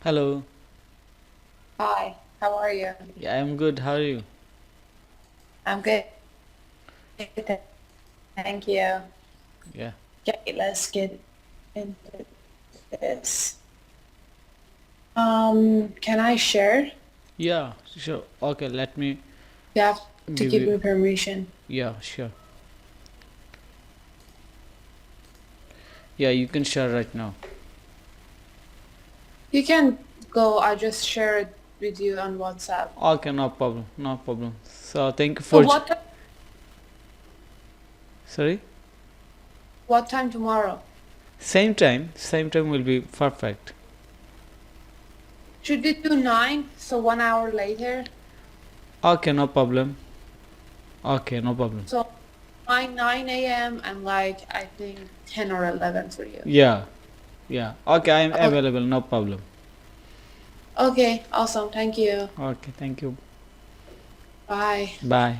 Hello. Hi, how are you? Yeah, I'm good. How are you? I'm good. Thank you. Yeah. Okay, let's get into this. Can I share? Yeah, sure. Okay, let me You have to give give you. me permission. Yeah, sure. Yeah, you can share right now. You can go, I just share it with you on WhatsApp. Okay, no problem. No problem. So thank you So for. Sorry? what time tomorrow? Same time. Same time will be perfect. Should we do 9? So 1 hour later? Okay, no problem. Okay, no problem. So 9 a.m. and like I think 10 or 11 for you. Yeah. Yeah. Okay, I'm Okay, available. No problem. okay, awesome. Thank you. Okay, thank you. Bye. Bye.